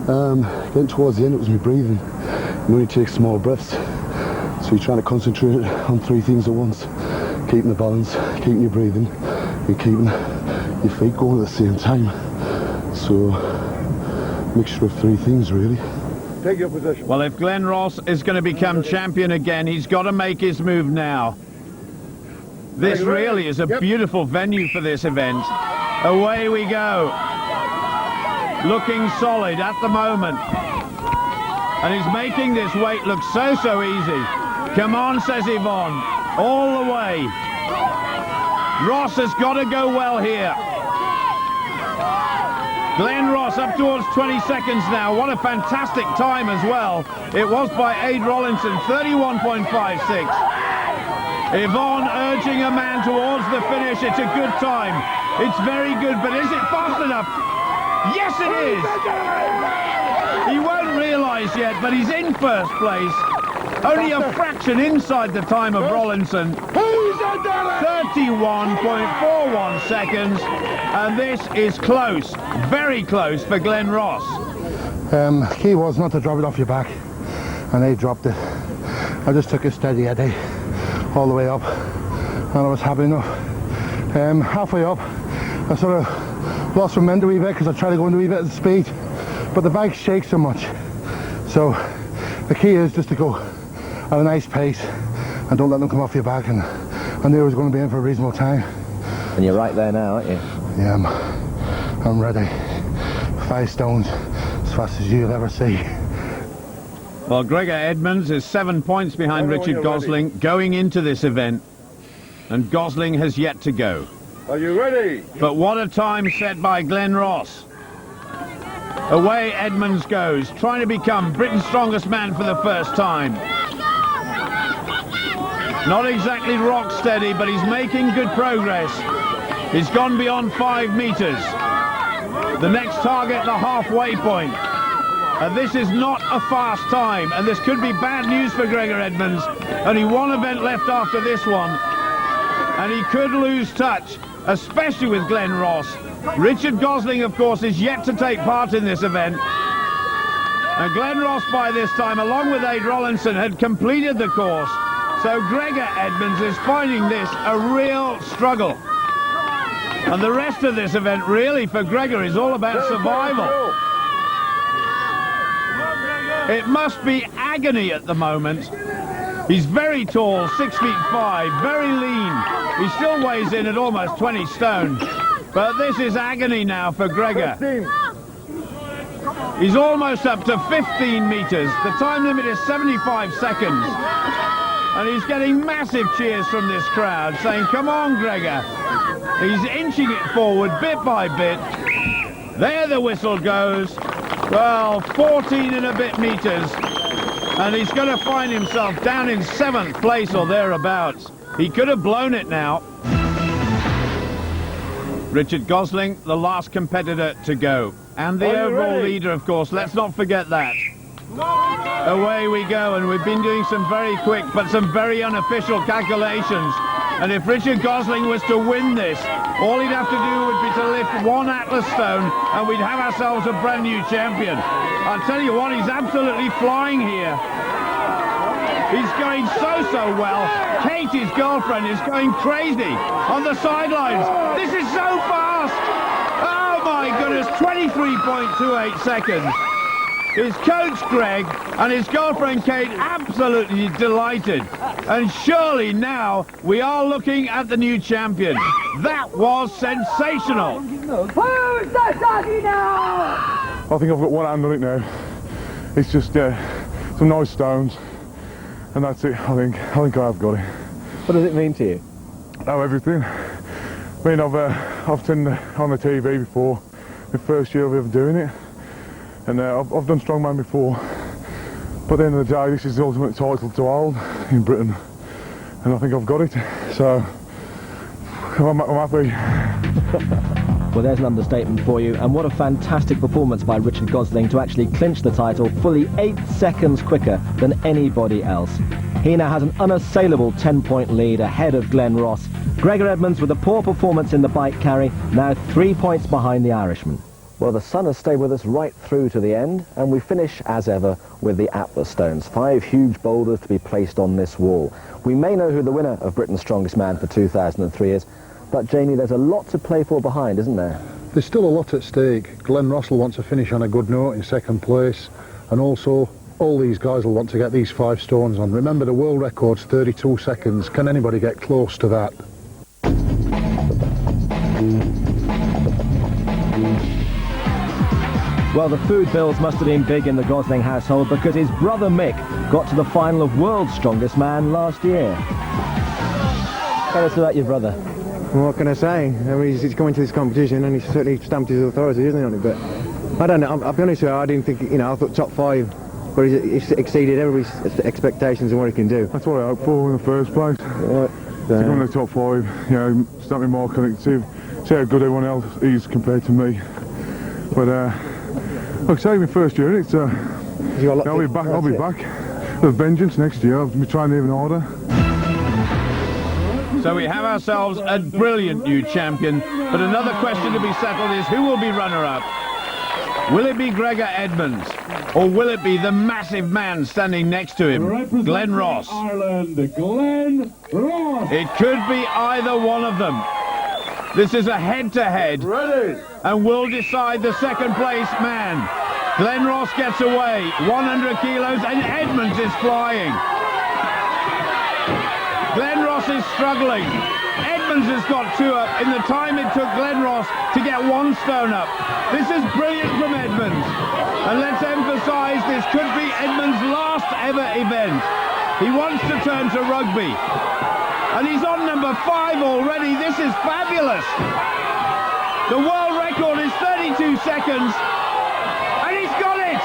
Getting towards the end, it was me breathing. You only take small breaths. So you're trying to concentrate on 3 things at once. Keeping the balance, keeping your breathing, and keeping your feet going at the same time. So, mixture of 3 things, really. Take your position. Well, if Glenn Ross is going to become champion again, he's got to make his move now. This really is a beautiful venue for this event. Away we go. Looking solid at the moment. And he's making this weight look so easy. Come on, says Yvonne. All the way. Ross has got to go well here. Glenn Ross up towards 20 seconds now. What a fantastic time as well. It was by Aid Rollinson, 31.56. Yvonne urging a man towards the finish. It's a good time. It's very good, but is it fast enough? Yes, it is. He won't realise yet, but he's in first place. Only a fraction inside the time of Rollinson. 31.41 seconds, and this is close, very close for Glen Ross. Key was not to drop it off your back, and they dropped it. I just took a steady Eddie all the way up, and I was happy enough. Halfway up, I sort of lost momentum a wee bit because I tried to go into a wee bit of speed, but the bike shakes so much. So the key is just to go at a nice pace and don't let them come off your back, and I knew I was going to be in for a reasonable time. And you're right there now, aren't you? Yeah, I'm ready. 5 stones, as fast as you'll ever see. Well, Gregor Edmonds is 7 points behind Richard Gosling going into this event, and Gosling has yet to go. Are you ready? But what a time set by Glen Ross. Away Edmonds goes, trying to become Britain's strongest man for the first time. Not exactly rock steady, but he's making good progress. He's gone beyond 5 meters. The next target, the halfway point. And this is not a fast time, and this could be bad news for Gregor Edmonds. Only one event left after this one, and he could lose touch, especially with Glen Ross. Richard Gosling, of course, is yet to take part in this event. And Glen Ross, by this time, along with Aid Rollinson, had completed the course. So Gregor Edmonds is finding this a real struggle. And the rest of this event, really, for Gregor, is all about survival. It must be agony at the moment. He's very tall, 6'5", very lean. He still weighs in at almost 20 stone. But this is agony now for Gregor. He's almost up to 15 meters. The time limit is 75 seconds. And he's getting massive cheers from this crowd saying, come on, Gregor. He's inching it forward bit by bit. There the whistle goes. Well, 14 and a bit meters. And he's going to find himself down in 7th place or thereabouts. He could have blown it now. Richard Gosling, the last competitor to go. And the overall leader, of course, let's not forget that. Away we go, and we've been doing some very quick but some very unofficial calculations. And if Richard Gosling was to win this, all he'd have to do would be to lift 1 Atlas stone, and we'd have ourselves a brand new champion. I'll tell you what, he's absolutely flying here. He's going so well. Kate, his girlfriend, is going crazy on the sidelines. This is so fast! Oh my goodness, 23.28 seconds. His coach Greg and his girlfriend Kate absolutely delighted. And surely now we are looking at the new champion. That was sensational. Who's the doggy now? I think I've got one hand on it now. It's just some nice stones, and that's it. I think I've got it. What does it mean to you? Oh, everything. I mean, I've seen on the TV before, the first year of ever doing it, and I've done strongman before. But at the end of the day, this is the ultimate title to hold in Britain, and I think I've got it. So I'm happy. Well, there's an understatement for you, and what a fantastic performance by Richard Gosling to actually clinch the title fully 8 seconds quicker than anybody else. He now has an unassailable 10-point lead ahead of Glen Ross. Gregor Edmonds, with a poor performance in the bike carry, now 3 points behind the Irishman. Well, the sun has stayed with us right through to the end, and we finish, as ever, with the Atlas stones. 5 huge boulders to be placed on this wall. We may know who the winner of Britain's Strongest Man for 2003 is, but Jamie, there's a lot to play for behind, isn't there? There's still a lot at stake. Glen Ross will want to finish on a good note in 2nd place, and also all these guys will want to get these 5 stones on. Remember, the world record's 32 seconds. Can anybody get close to that? Well, the food bills must have been big in the Gosling household, because his brother Mick got to the final of World's Strongest Man last year. Tell us about your brother. Well, what can I say? I mean, he's going to this competition and he's certainly stamped his authority, isn't he, on it? But I don't know, I'll be honest with you, I didn't think, you know, I thought top 5, but he's exceeded everybody's expectations and what he can do. That's what I hoped for in the first place. Right. To go in the top 5, you know, stamp my mark on it, see how good everyone else is compared to me. But like I say, my first year, it's I'll be back. with vengeance next year. I'll be trying to even order. So we have ourselves a brilliant new champion, but another question to be settled is who will be runner-up? Will it be Gregor Edmonds, or will it be the massive man standing next to him, Glenn Ross? Ireland, Glenn Ross. It could be either one of them. This is a head-to-head, and will decide the second place man. Glenn Ross gets away, 100 kilos, and Edmonds is flying. Glenn Ross is struggling. Edmonds has got 2 up in the time it took Glenn Ross to get 1 stone up. This is brilliant from Edmonds. And let's emphasise this could be Edmonds' last ever event. He wants to turn to rugby. And he's on number 5 already. This is fabulous. The world record is 32 seconds. And he's got it.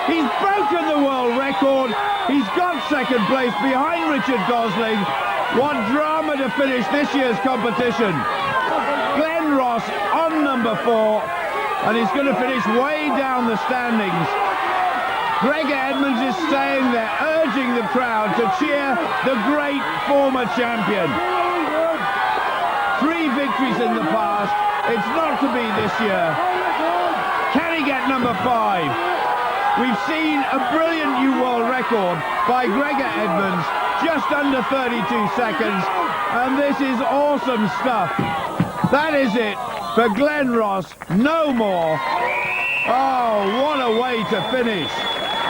He's broken the world record. He's got second place behind Richard Gosling. What drama to finish this year's competition. Glenn Ross on number 4, and he's going to finish way down the standings. Gregor Edmonds is staying there, urging the crowd to cheer the great former champion. 3 victories in the past. It's not to be this year. Can he get number 5? We've seen a brilliant new world record by Gregor Edmonds, just under 32 seconds, and this is awesome stuff. That is it for Glenn Ross, no more. Oh, what a way to finish.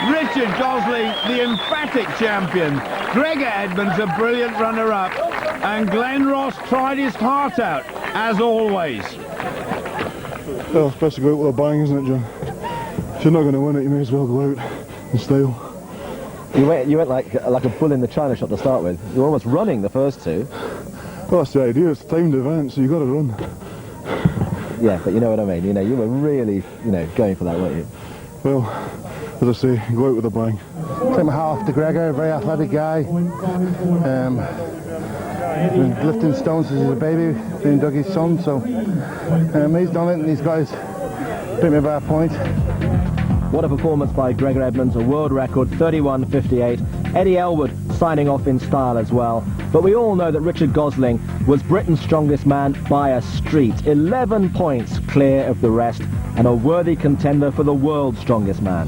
Richard Gosling, the emphatic champion. Gregor Edmonds, a brilliant runner-up, and Glenn Ross tried his heart out, as always. Well, it's best to go out with a bang, isn't it, John? If you're not going to win it, you may as well go out in style. You went like a bull in the china shop to start with. You were almost running the first 2. Well, that's the idea. It's a timed event, so you've got to run. Yeah, but you know what I mean. You know, you were really, going for that, weren't you? Well, as I say, go out with a bang. Take my hat off to Gregor, very athletic guy. Been lifting stones since he was a baby, being Dougie's son, so he's done it, and these guys beat me by a point. What a performance by Gregor Edmonds, a world record, 31.58. Eddie Elwood signing off in style as well. But we all know that Richard Gosling was Britain's strongest man by a street. 11 points clear of the rest, and a worthy contender for the world's strongest man.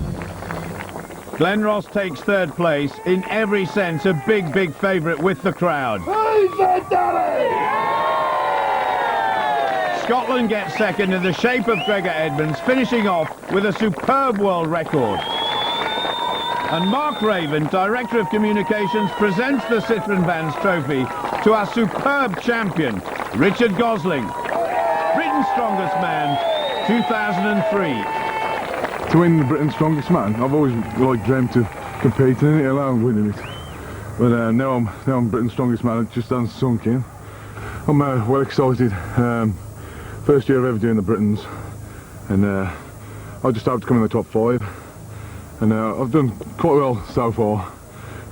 Glenn Ross takes 3rd place, in every sense a big, big favourite with the crowd. Scotland gets 2nd in the shape of Gregor Edmonds, finishing off with a superb world record. And Mark Raven, Director of Communications, presents the Citroën Vans trophy to our superb champion, Richard Gosling. Britain's strongest man, 2003. To win Britain's strongest man, I've always dreamt of competing in it, allowing winning it. But now I'm Britain's strongest man, it just hasn't sunk in. I'm well excited. First year of ever doing the Britons, and I just hope to come in the top 5. And I've done quite well so far.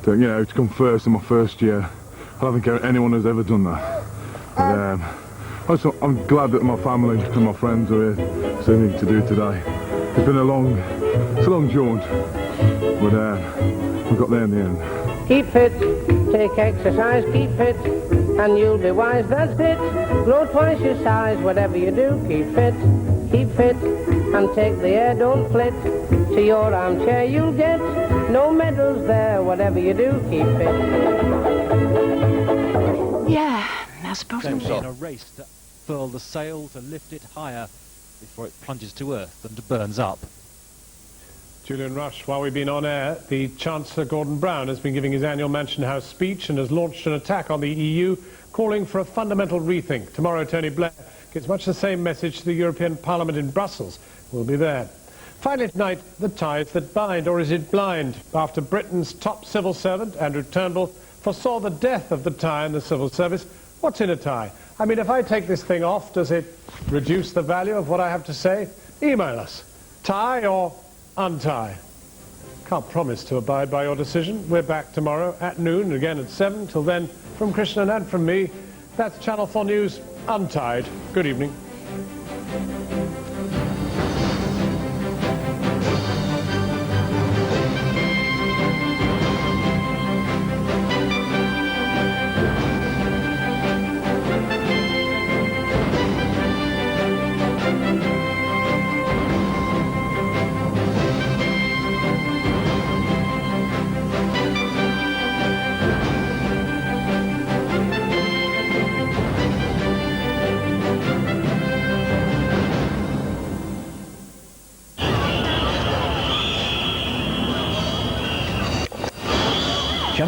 To come first in my first year, I don't think anyone has ever done that. But, I'm glad that my family and my friends are here seeing me to do today. It's been a long jaunt, but we got there in the end. Keep fit, take exercise, keep fit, and you'll be wise, that's it. Grow twice your size, whatever you do, keep fit, and take the air, don't flit. To your armchair you'll get no medals there, whatever you do, keep fit. Yeah, I suppose Don't be in a race to furl the sail, to lift it higher before it plunges to earth and burns up. Julian Rush, while we've been on air, the Chancellor Gordon Brown has been giving his annual Mansion House speech and has launched an attack on the EU, calling for a fundamental rethink. Tomorrow, Tony Blair gives much the same message to the European Parliament in Brussels. We'll be there. Finally tonight, the ties that bind, or is it blind? After Britain's top civil servant, Andrew Turnbull, foresaw the death of the tie in the civil service, what's in a tie? I mean, if I take this thing off, does it reduce the value of what I have to say? Email us. Tie or untie? Can't promise to abide by your decision. We're back tomorrow at noon and again at 7. Till then, from Krishnan and from me, that's Channel 4 News Untied. Good evening.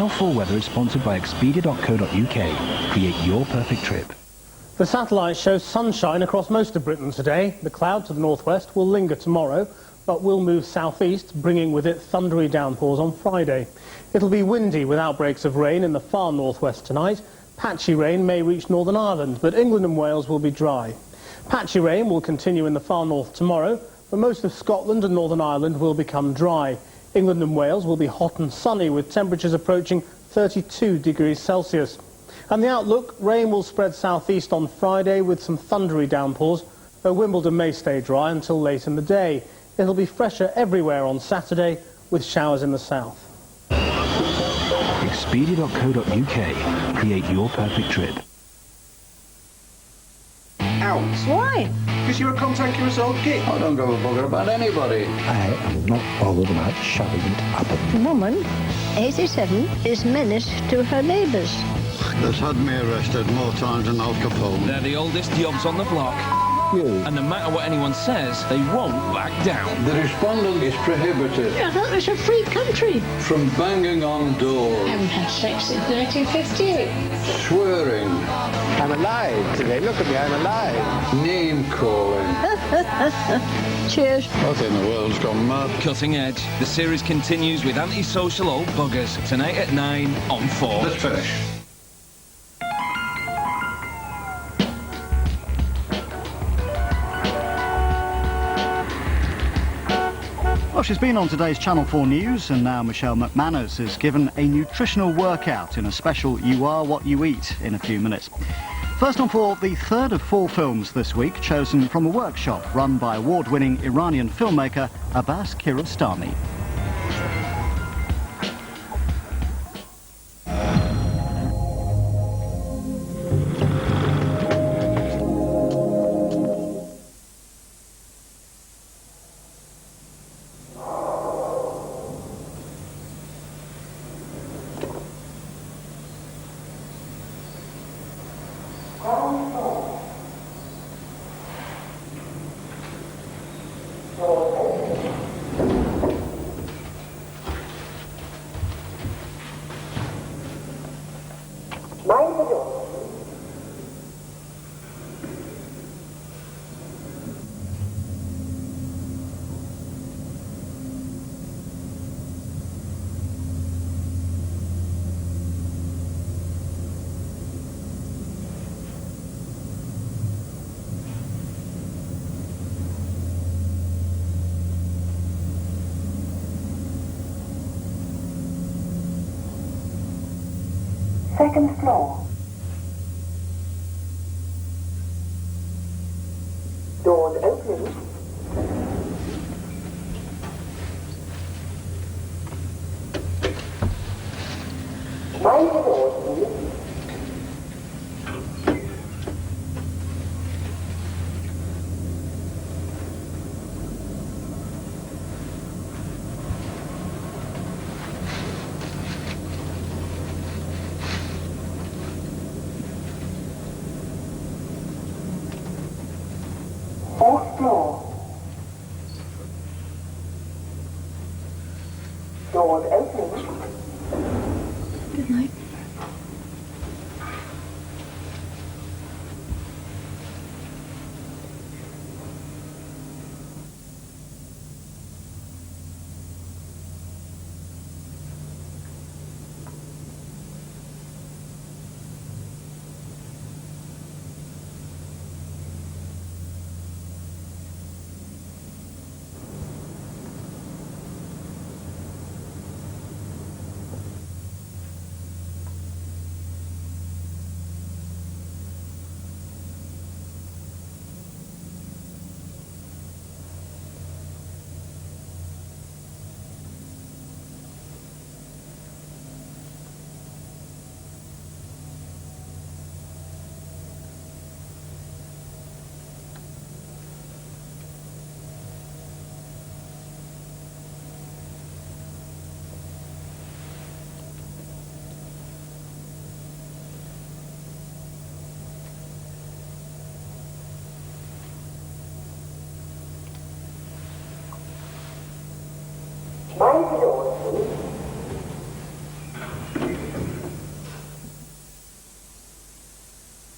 Channel 4 weather is sponsored by Expedia.co.uk. Create your perfect trip. The satellite shows sunshine across most of Britain today. The cloud to the northwest will linger tomorrow, but will move southeast, bringing with it thundery downpours on Friday. It'll be windy with outbreaks of rain in the far northwest tonight. Patchy rain may reach Northern Ireland, but England and Wales will be dry. Patchy rain will continue in the far north tomorrow, but most of Scotland and Northern Ireland will become dry. England and Wales will be hot and sunny with temperatures approaching 32 degrees Celsius. And the outlook, rain will spread southeast on Friday with some thundery downpours, though Wimbledon may stay dry until late in the day. It'll be fresher everywhere on Saturday with showers in the south. Expedia.co.uk. Create your perfect trip. Out. Why? Because you're a cantankerous old git. I don't give a bugger about anybody. I am not bothered about shutting it up. Woman, 87, is menace to her neighbours. That's had me arrested more times than Al Capone. They're the oldest jobs on the block. You. And no matter what anyone says, they won't back down. The respondent is prohibited I thought it was a free country. from banging on doors, I haven't had sex since 1958. swearing, I'm alive today. Look at me, I'm alive. name calling. Cheers. I think the world's gone mad. Cutting Edge. The series continues with antisocial old buggers. Tonight at 9 on 4. Let's finish. Well, she's been on today's Channel 4 News, and now Michelle McManus is given a nutritional workout in a special You Are What You Eat in a few minutes. First on 4, the third of 4 films this week, chosen from a workshop run by award-winning Iranian filmmaker Abbas Kiarostami. Second floor. Doors opening. Mind the doors, please. Fourth floor. Doors opening. Good night.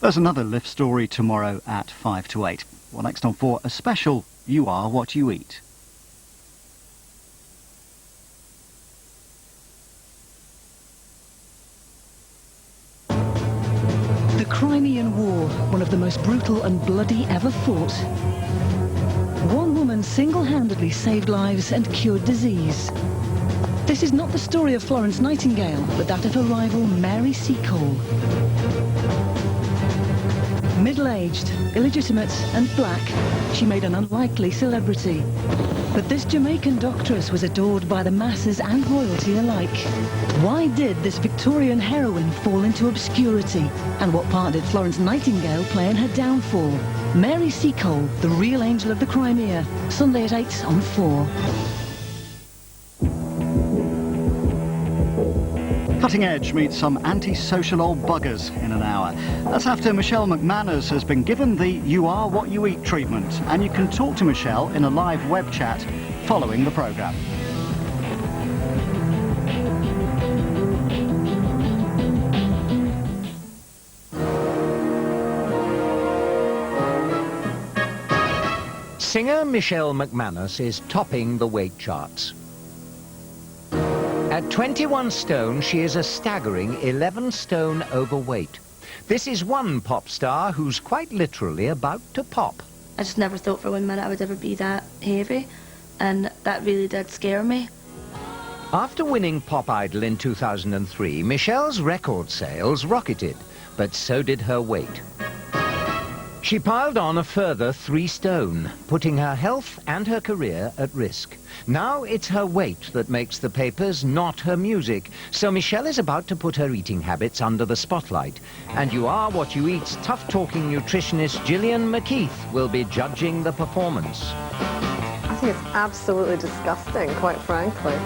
There's another lift story tomorrow at 5 to 8. Well, next on 4, a special You Are What You Eat. The Crimean War, one of the most brutal and bloody ever fought. One woman single-handedly saved lives and cured disease. This is not the story of Florence Nightingale, but that of her rival Mary Seacole. Middle-aged, illegitimate and black, she made an unlikely celebrity. But this Jamaican doctress was adored by the masses and royalty alike. Why did this Victorian heroine fall into obscurity? And what part did Florence Nightingale play in her downfall? Mary Seacole, the real angel of the Crimea. Sunday at 8 on 4. Cutting Edge meets some antisocial old buggers in an hour. That's after Michelle McManus has been given the You Are What You Eat treatment, and you can talk to Michelle in a live web chat following the programme. Singer Michelle McManus is topping the weight charts. At 21 stone, she is a staggering 11 stone overweight. This is one pop star who's quite literally about to pop. I just never thought for 1 minute I would ever be that heavy, and that really did scare me. After winning Pop Idol in 2003, Michelle's record sales rocketed, but so did her weight. She piled on a further 3 stone, putting her health and her career at risk. Now it's her weight that makes the papers, not her music. So Michelle is about to put her eating habits under the spotlight. And You Are What You Eat's tough-talking nutritionist Gillian McKeith will be judging the performance. I think it's absolutely disgusting, quite frankly.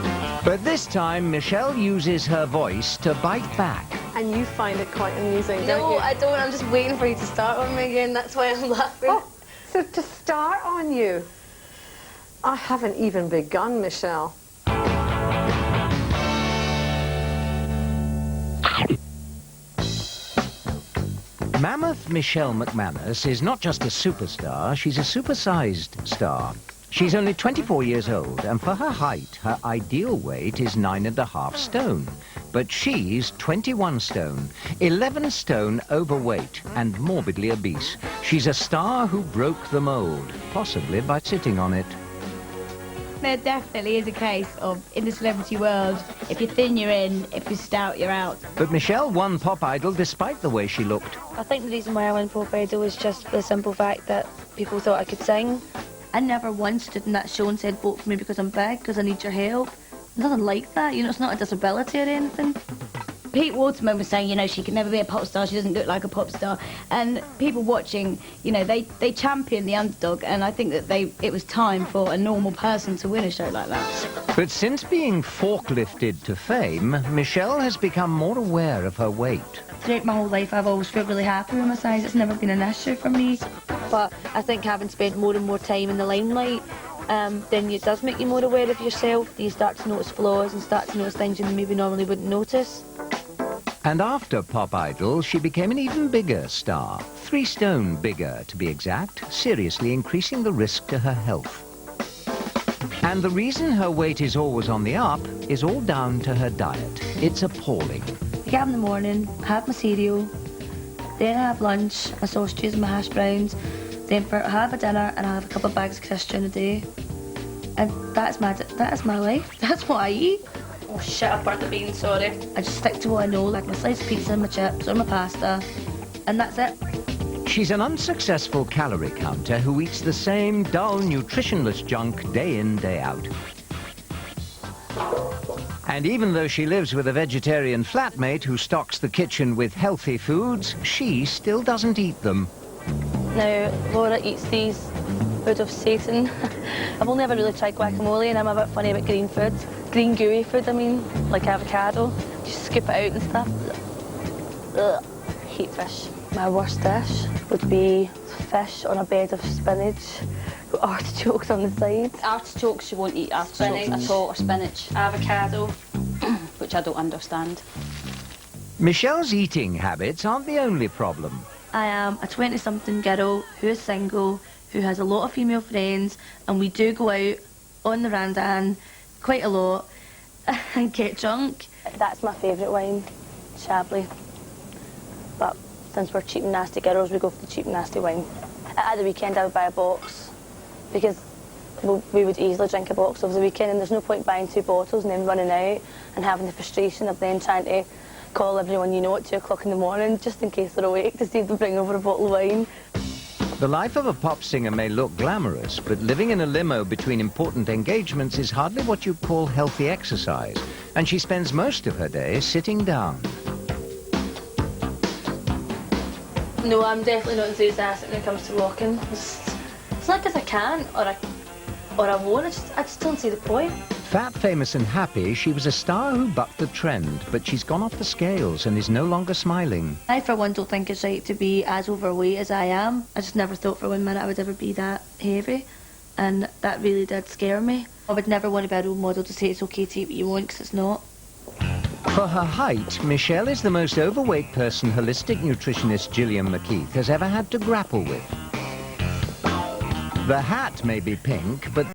But this time, Michelle uses her voice to bite back. And you find it quite amusing, don't you? No, I don't. I'm just waiting for you to start on me again. That's why I'm laughing. Oh, so to start on you? I haven't even begun, Michelle. Mammoth Michelle McManus is not just a superstar, she's a supersized star. She's only 24 years old, and for her height, her ideal weight is 9.5 stone. But she's 21 stone, 11 stone overweight, and morbidly obese. She's a star who broke the mold, possibly by sitting on it. There definitely is a case of, in the celebrity world, if you're thin, you're in, if you're stout, you're out. But Michelle won Pop Idol despite the way she looked. I think the reason why I won Pop Idol was just the simple fact that people thought I could sing. I never once stood in that show and said, vote for me because I'm big, because I need your help. Nothing like that, you know, it's not a disability or anything. Pete Waterman was saying, you know, she could never be a pop star, she doesn't look like a pop star. And people watching, you know, they champion the underdog, and I think that it was time for a normal person to win a show like that. But since being forklifted to fame, Michelle has become more aware of her weight. Throughout my whole life, I've always felt really happy with my size. It's never been an issue for me. But I think having spent more and more time in the limelight, then it does make you more aware of yourself. You start to notice flaws and start to notice things you maybe normally wouldn't notice. And after Pop Idol, she became an even bigger star. 3 stone bigger, to be exact, seriously increasing the risk to her health. And the reason her weight is always on the up is all down to her diet. It's appalling. I get up in the morning, have my cereal, then I have lunch, my sausages and my hash browns, then I have a dinner and I have a couple of bags of crisps during the day. And that is my life. That's what I eat. Oh shit, I burnt the beans, sorry. I just stick to what I know, like my slice of pizza and my chips or my pasta, and that's it. She's an unsuccessful calorie counter who eats the same dull, nutritionless junk day in, day out. And even though she lives with a vegetarian flatmate who stocks the kitchen with healthy foods, she still doesn't eat them. Now, Laura eats these food of Satan. I've only ever really tried guacamole, and I'm a bit funny about green food. Green gooey food, I mean, like avocado. Just scoop it out and stuff. Ugh, hate fish. My worst dish would be fish on a bed of spinach with artichokes on the side. Artichokes, you won't eat artichokes at all, or spinach. Avocado. Which I don't understand. Michelle's eating habits aren't the only problem. I am a 20-something girl who is single, who has a lot of female friends, and we do go out on the randan quite a lot and get drunk. That's my favourite wine, Chablis. But since we're cheap and nasty girls, we go for the cheap and nasty wine. At the weekend I would buy a box, because we would easily drink a box over the weekend, and there's no point buying 2 bottles and then running out and having the frustration of then trying to call everyone you know at 2 o'clock in the morning just in case they're awake to see if they bring over a bottle of wine. The life of a pop singer may look glamorous, but living in a limo between important engagements is hardly what you'd call healthy exercise, and she spends most of her day sitting down. No, I'm definitely not enthusiastic when it comes to walking. It's not because I can't or I won't, I just don't see the point. Fat, famous and happy, she was a star who bucked the trend, but she's gone off the scales and is no longer smiling. I, for one, don't think it's right to be as overweight as I am. I just never thought for 1 minute I would ever be that heavy, and that really did scare me. I would never want to be a role model to say it's okay to eat what you want, because it's not. For her height, Michelle is the most overweight person holistic nutritionist Gillian McKeith has ever had to grapple with. The hat may be pink, but